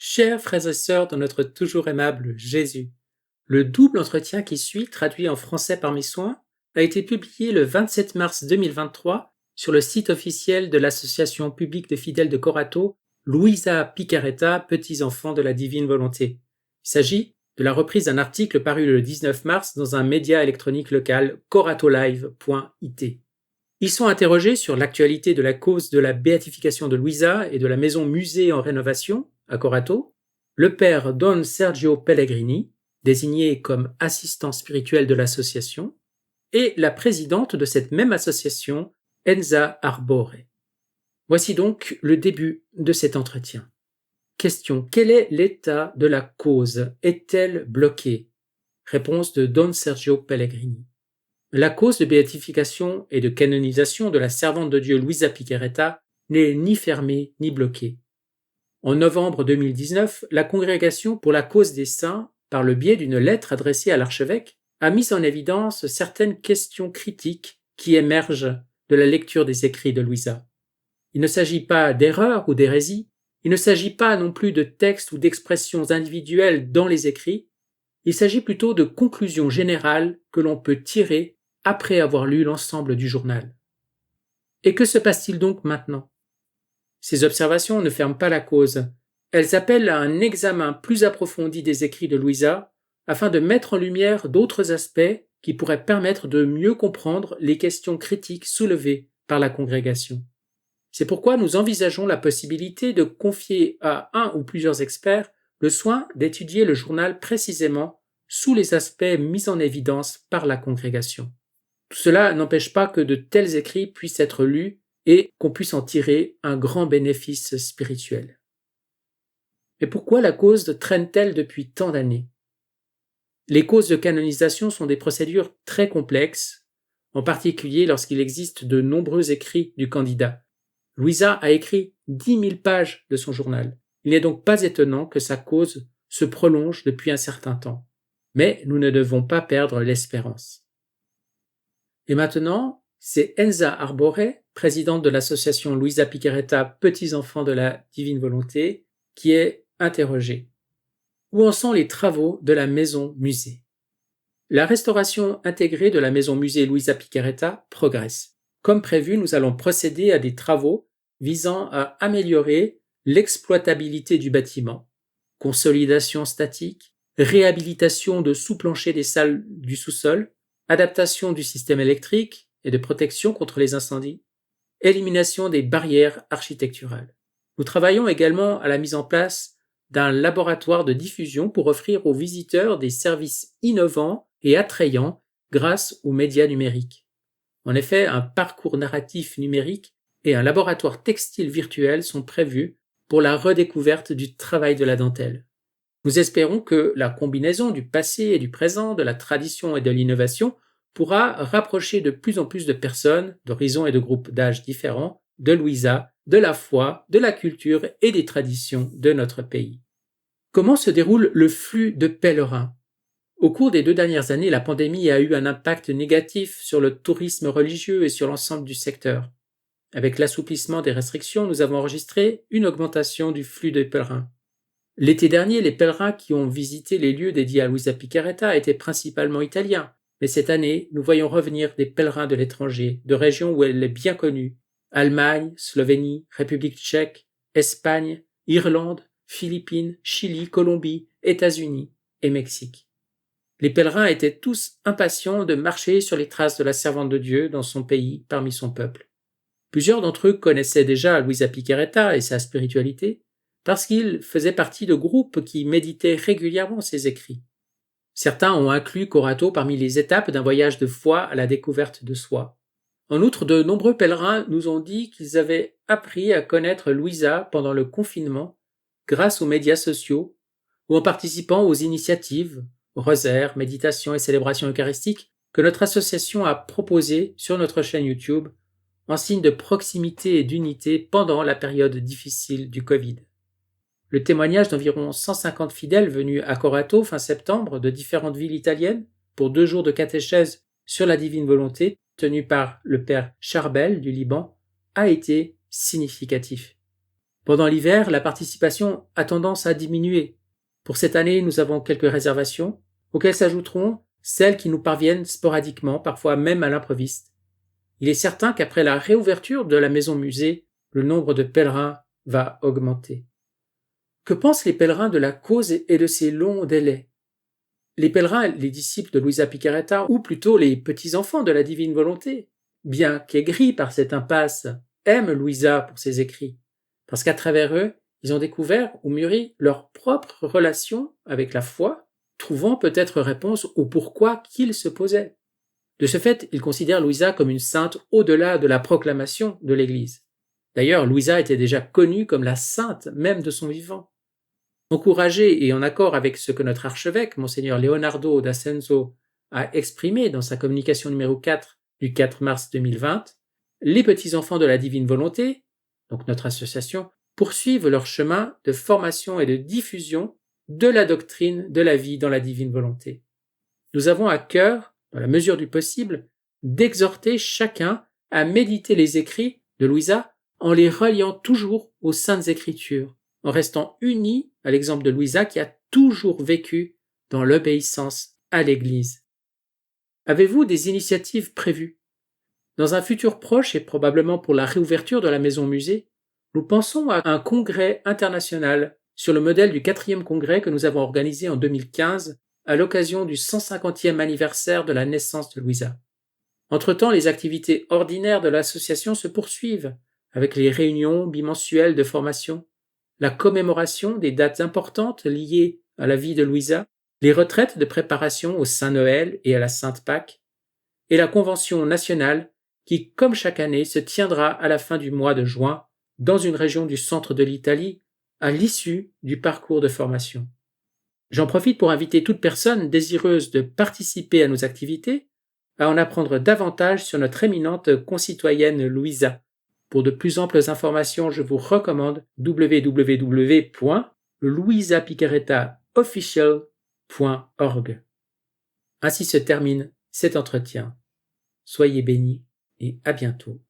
Chers frères et sœurs de notre toujours aimable Jésus, le double entretien qui suit, traduit en français par mes soins, a été publié le 27 mars 2023 sur le site officiel de l'association publique de fidèles de Corato, Luisa Picaretta, petits-enfants de la divine volonté. Il s'agit de la reprise d'un article paru le 19 mars dans un média électronique local, coratolive.it. Ils sont interrogés sur l'actualité de la cause de la béatification de Luisa et de la maison musée en rénovation, à Corato, le père Don Sergio Pellegrini, désigné comme assistant spirituel de l'association, et la présidente de cette même association, Enza Arbore. Voici donc le début de cet entretien. Question: quel est l'état de la cause? Est-elle bloquée? Réponse de Don Sergio Pellegrini. La cause de béatification et de canonisation de la servante de Dieu Luisa Picaretta n'est ni fermée ni bloquée. En novembre 2019, la Congrégation pour la cause des saints, par le biais d'une lettre adressée à l'archevêque, a mis en évidence certaines questions critiques qui émergent de la lecture des écrits de Luisa. Il ne s'agit pas d'erreurs ou d'hérésie, il ne s'agit pas non plus de textes ou d'expressions individuelles dans les écrits, il s'agit plutôt de conclusions générales que l'on peut tirer après avoir lu l'ensemble du journal. Et que se passe-t-il donc maintenant? Ces observations ne ferment pas la cause. Elles appellent à un examen plus approfondi des écrits de Luisa afin de mettre en lumière d'autres aspects qui pourraient permettre de mieux comprendre les questions critiques soulevées par la congrégation. C'est pourquoi nous envisageons la possibilité de confier à un ou plusieurs experts le soin d'étudier le journal précisément sous les aspects mis en évidence par la congrégation. Tout cela n'empêche pas que de tels écrits puissent être lus et qu'on puisse en tirer un grand bénéfice spirituel. Mais pourquoi la cause traîne-t-elle depuis tant d'années? Les causes de canonisation sont des procédures très complexes, en particulier lorsqu'il existe de nombreux écrits du candidat. Luisa a écrit 10 000 pages de son journal. Il n'est donc pas étonnant que sa cause se prolonge depuis un certain temps. Mais nous ne devons pas perdre l'espérance. Et maintenant, c'est Enza Arbore, présidente de l'association Luisa Picaretta, petits-enfants de la divine volonté, qui est interrogée. Où en sont les travaux de la maison musée? La restauration intégrée de la maison musée Luisa Picaretta progresse. Comme prévu, nous allons procéder à des travaux visant à améliorer l'exploitabilité du bâtiment, consolidation statique, réhabilitation de sous-plancher des salles du sous-sol, adaptation du système électrique et de protection contre les incendies, élimination des barrières architecturales. Nous travaillons également à la mise en place d'un laboratoire de diffusion pour offrir aux visiteurs des services innovants et attrayants grâce aux médias numériques. En effet, un parcours narratif numérique et un laboratoire textile virtuel sont prévus pour la redécouverte du travail de la dentelle. Nous espérons que la combinaison du passé et du présent, de la tradition et de l'innovation pourra rapprocher de plus en plus de personnes, d'horizons et de groupes d'âge différents, de Luisa, de la foi, de la culture et des traditions de notre pays. Comment se déroule le flux de pèlerins? Au cours des 2 dernières années, la pandémie a eu un impact négatif sur le tourisme religieux et sur l'ensemble du secteur. Avec l'assouplissement des restrictions, nous avons enregistré une augmentation du flux de pèlerins. L'été dernier, les pèlerins qui ont visité les lieux dédiés à Luisa Picaretta étaient principalement italiens, mais cette année, nous voyons revenir des pèlerins de l'étranger, de régions où elle est bien connue: Allemagne, Slovénie, République tchèque, Espagne, Irlande, Philippines, Chili, Colombie, États-Unis et Mexique. Les pèlerins étaient tous impatients de marcher sur les traces de la servante de Dieu dans son pays, parmi son peuple. Plusieurs d'entre eux connaissaient déjà Luisa Picaretta et sa spiritualité, parce qu'ils faisaient partie de groupes qui méditaient régulièrement ses écrits. Certains ont inclus Corato parmi les étapes d'un voyage de foi à la découverte de soi. En outre, de nombreux pèlerins nous ont dit qu'ils avaient appris à connaître Luisa pendant le confinement grâce aux médias sociaux ou en participant aux initiatives, rosaires, méditations et célébrations eucharistiques que notre association a proposées sur notre chaîne YouTube en signe de proximité et d'unité pendant la période difficile du Covid. Le témoignage d'environ 150 fidèles venus à Corato fin septembre de différentes villes italiennes pour 2 jours de catéchèse sur la divine volonté tenus par le père Charbel du Liban a été significatif. Pendant l'hiver, la participation a tendance à diminuer. Pour cette année, nous avons quelques réservations, auxquelles s'ajouteront celles qui nous parviennent sporadiquement, parfois même à l'improviste. Il est certain qu'après la réouverture de la maison-musée, le nombre de pèlerins va augmenter. Que pensent les pèlerins de la cause et de ces longs délais? Les pèlerins, les disciples de Luisa Picaretta, ou plutôt les petits-enfants de la divine volonté, bien qu'aigris par cette impasse, aiment Luisa pour ses écrits, parce qu'à travers eux, ils ont découvert ou mûri leur propre relation avec la foi, trouvant peut-être réponse au pourquoi qu'ils se posaient. De ce fait, ils considèrent Luisa comme une sainte au-delà de la proclamation de l'Église. D'ailleurs, Luisa était déjà connue comme la sainte même de son vivant. Encouragé et en accord avec ce que notre archevêque, Monseigneur Leonardo d'Ascenso, a exprimé dans sa communication numéro 4 du 4 mars 2020, les petits-enfants de la divine volonté, donc notre association, poursuivent leur chemin de formation et de diffusion de la doctrine de la vie dans la divine volonté. Nous avons à cœur, dans la mesure du possible, d'exhorter chacun à méditer les écrits de Luisa en les reliant toujours aux Saintes Écritures, en restant unis à l'exemple de Luisa qui a toujours vécu dans l'obéissance à l'Église. Avez-vous des initiatives prévues? Dans un futur proche et probablement pour la réouverture de la maison-musée, nous pensons à un congrès international sur le modèle du 4e congrès que nous avons organisé en 2015 à l'occasion du 150e anniversaire de la naissance de Luisa. Entre-temps, les activités ordinaires de l'association se poursuivent avec les réunions bimensuelles de formation, la commémoration des dates importantes liées à la vie de Luisa, les retraites de préparation au Saint-Noël et à la Sainte Pâque, et la convention nationale qui, comme chaque année, se tiendra à la fin du mois de juin dans une région du centre de l'Italie à l'issue du parcours de formation. J'en profite pour inviter toute personne désireuse de participer à nos activités à en apprendre davantage sur notre éminente concitoyenne Luisa. Pour de plus amples informations, je vous recommande www.luisapicarettaofficial.org. Ainsi se termine cet entretien. Soyez bénis et à bientôt.